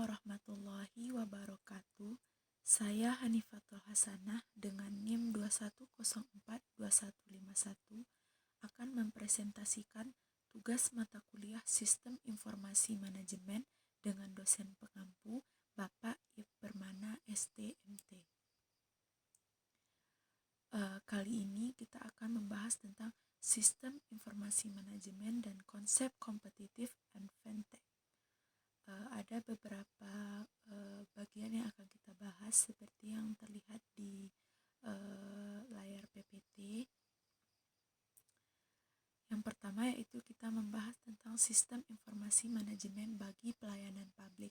warahmatullahi wabarakatuh. Saya Hanifatul Hasanah dengan NIM 21042151 akan mempresentasikan tugas mata kuliah Sistem Informasi Manajemen dengan dosen pengampu Bapak Permana STMT. Kali ini kita akan membahas tentang Sistem Informasi Manajemen dan konsep kompetitif advantage. Ada beberapa bagian yang akan kita bahas seperti yang terlihat di layar PPT. Yang pertama yaitu kita membahas tentang sistem informasi manajemen bagi pelayanan publik.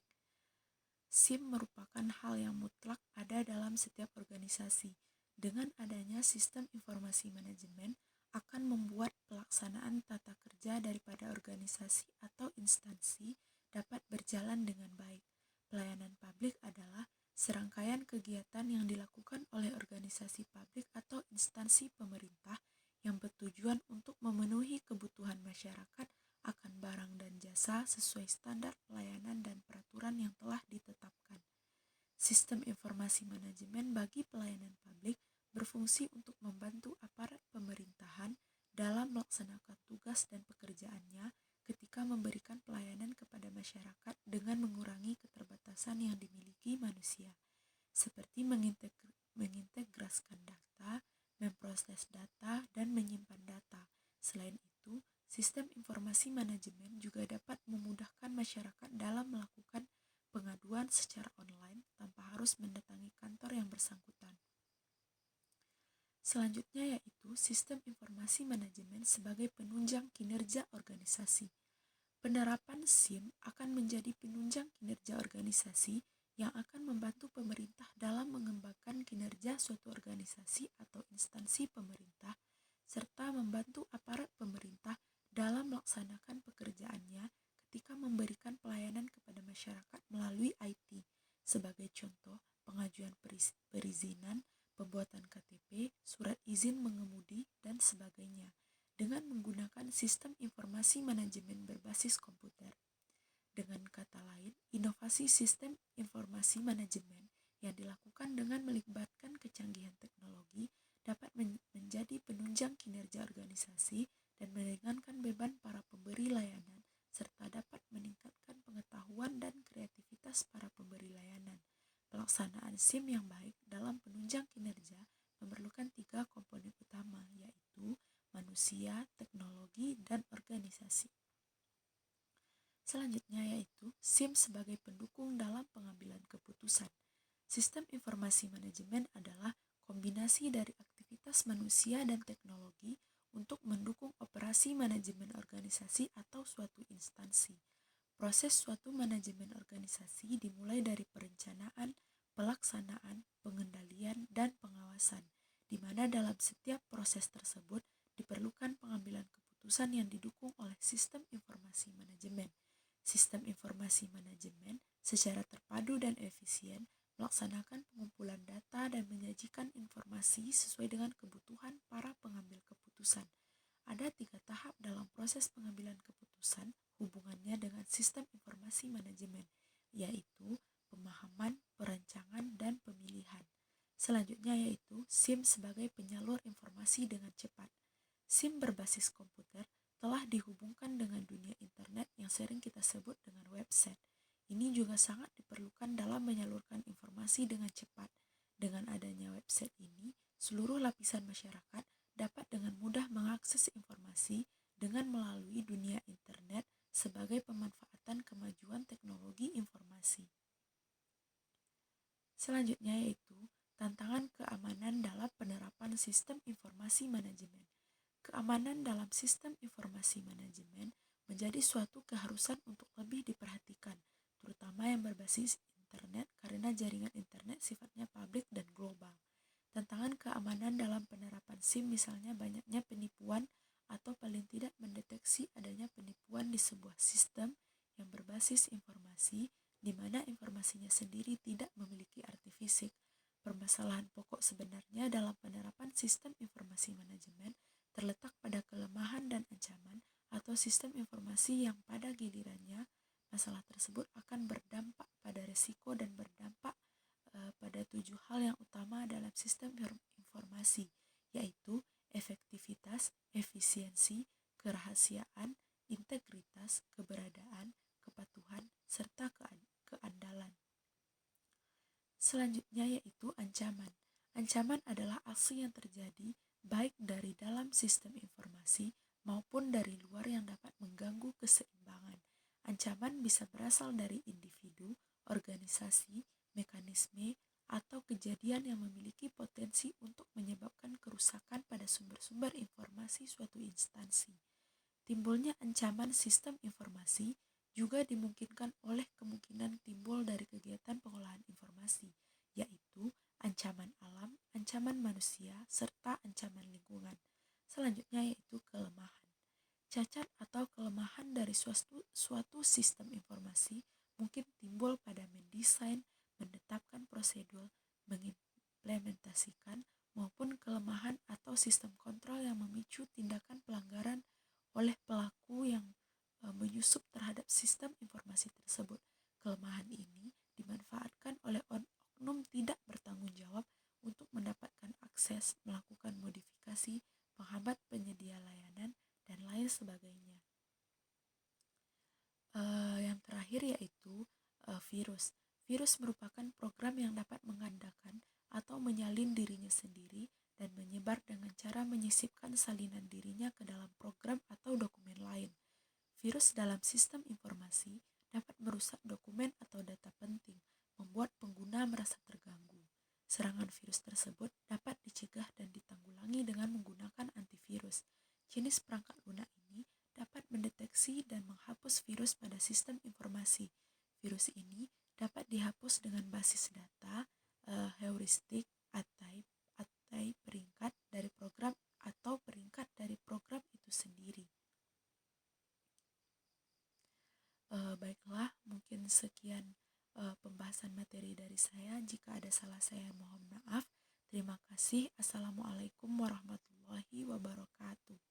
SIM merupakan hal yang mutlak ada dalam setiap organisasi. Dengan adanya sistem informasi manajemen akan membuat pelaksanaan tata kerja daripada organisasi atau instansi dapat berjalan dengan baik. Pelayanan publik adalah serangkaian kegiatan yang dilakukan oleh organisasi publik atau instansi pemerintah yang bertujuan untuk memenuhi kebutuhan masyarakat akan barang dan jasa sesuai standar pelayanan dan peraturan yang telah ditetapkan. Sistem informasi manajemen bagi pelayanan publik berfungsi untuk membantu aparat pemerintahan dalam melaksanakan tugas dan pekerjaannya ketika memberikan pelayanan kepada masyarakat dengan mengurangi keterbatasan yang dimiliki manusia, seperti mengintegrasikan data, memproses data, dan menyimpan data. Selain itu, sistem informasi manajemen juga dapat memudahkan masyarakat dalam melakukan pengaduan secara online tanpa harus mendatangi kantor yang bersangkutan. Selanjutnya yaitu sistem informasi manajemen sebagai penunjang kinerja organisasi. Penerapan SIM akan menjadi penunjang kinerja organisasi yang akan membantu pemerintah dalam mengembangkan kinerja suatu organisasi atau instansi pemerintah, serta membantu aparat pemerintah dalam melaksanakan pekerjaannya ketika memberikan pelayanan kepada masyarakat melalui IT, sebagai contoh pengajuan perizinan, pembuatan KTP, surat izin mengemudi, dan sebagainya, dengan menggunakan sistem informasi manajemen berbasis komputer. Dengan kata lain, inovasi sistem informasi manajemen yang dilakukan dengan melibatkan kecanggihan teknologi dapat menjadi penunjang kinerja organisasi dan meringankan beban para pemberi layanan, serta dapat meningkatkan pengetahuan dan kreativitas para pemberi layanan. Pelaksanaan SIM yang baik dalam penunjang kinerja memerlukan 3 komponen utama, yaitu manusia, teknologi, dan organisasi. Selanjutnya yaitu SIM sebagai pendukung dalam pengambilan keputusan. Sistem informasi manajemen adalah kombinasi dari aktivitas manusia dan teknologi untuk mendukung operasi manajemen organisasi atau suatu instansi. Proses suatu manajemen organisasi dimulai dari perencanaan, pelaksanaan, pengendalian, dan pengawasan, di mana dalam setiap proses tersebut diperlukan pengambilan keputusan yang didukung oleh sistem informasi manajemen. Sistem informasi manajemen secara terpadu dan efisien melaksanakan pengumpulan data dan menyajikan informasi sesuai dengan kebutuhan para pengambil keputusan. Ada 3 tahap dalam proses pengambilan keputusan hubungannya dengan sistem informasi manajemen, yaitu pemahaman, perancangan, dan pemilihan. Selanjutnya yaitu SIM sebagai penyalur informasi dengan cepat. SIM berbasis komputer telah dihubungkan dengan dunia internet yang sering kita sebut dengan website. Ini juga sangat diperlukan dalam menyalurkan informasi dengan cepat. Dengan adanya website ini, seluruh lapisan masyarakat dapat dengan mudah mengakses informasi dengan melalui dunia internet sebagai pemanfaatan kemajuan teknologi informasi. Selanjutnya yaitu tantangan keamanan dalam penerapan sistem informasi manajemen. Keamanan dalam sistem informasi manajemen menjadi suatu keharusan untuk lebih diperhatikan, terutama yang berbasis internet karena jaringan internet sifatnya publik dan global. Tantangan keamanan dalam penerapan SIM misalnya banyaknya penipuan atau paling tidak mendeteksi adanya penipuan di sebuah sistem yang berbasis informasi di mana informasinya sendiri tidak memiliki arti fisik. Permasalahan pokok sebenarnya dalam penerapan sistem informasi manajemen terletak pada kelemahan dan ancaman atau sistem informasi yang pada gilirannya masalah tersebut akan berdampak pada beresiko dan berdampak pada 7 hal yang utama dalam sistem informasi, yaitu efektivitas, efisiensi, kerahasiaan, integritas, keberadaan, kepatuhan, serta keandalan. Selanjutnya yaitu ancaman. Ancaman adalah aksi yang terjadi baik dari dalam sistem informasi maupun dari luar yang dapat mengganggu keseimbangan. Ancaman bisa berasal dari individu, organisasi, mekanisme, atau kejadian yang memiliki potensi untuk menyebabkan kerusakan pada sumber-sumber informasi suatu instansi. Timbulnya ancaman sistem informasi juga dimungkinkan oleh kemungkinan timbul dari kegiatan pengolahan informasi, yaitu ancaman alam, ancaman manusia, serta ancaman lingkungan. Selanjutnya yaitu kelemahan. Cacat atau kelemahan dari suatu sistem informasi mungkin timbul pada mendesain, menetapkan prosedur, mengimplementasikan, maupun kelemahan atau sistem kontrol yang memicu tindakan pelanggaran oleh pelaku yang menyusup terhadap sistem informasi tersebut. Kelemahan ini dimanfaatkan oleh oknum tidak bertanggung jawab untuk mendapatkan akses, melakukan modifikasi, menghambat penyedia layanan, dan lain sebagainya. Yang terakhir yaitu virus. Virus merupakan program yang dapat menggandakan atau menyalin dirinya sendiri dan menyebar dengan cara menyisipkan salinan dirinya ke dalam program atau dokumen lain. Virus dalam sistem informasi dapat merusak dokumen atau data penting, membuat pengguna merasa terganggu. Serangan virus tersebut dapat dicegah dan ditanggulangi dengan menggunakan antivirus. Jenis perangkat lunak ini dapat mendeteksi dan menghapus virus pada sistem informasi. Virus ini dapat dihapus dengan basis data, heuristik, atai peringkat dari program atau peringkat dari program itu sendiri. Baiklah, mungkin sekian pembahasan materi dari saya. Jika ada salah saya mohon maaf. Terima kasih. Assalamualaikum warahmatullahi wabarakatuh.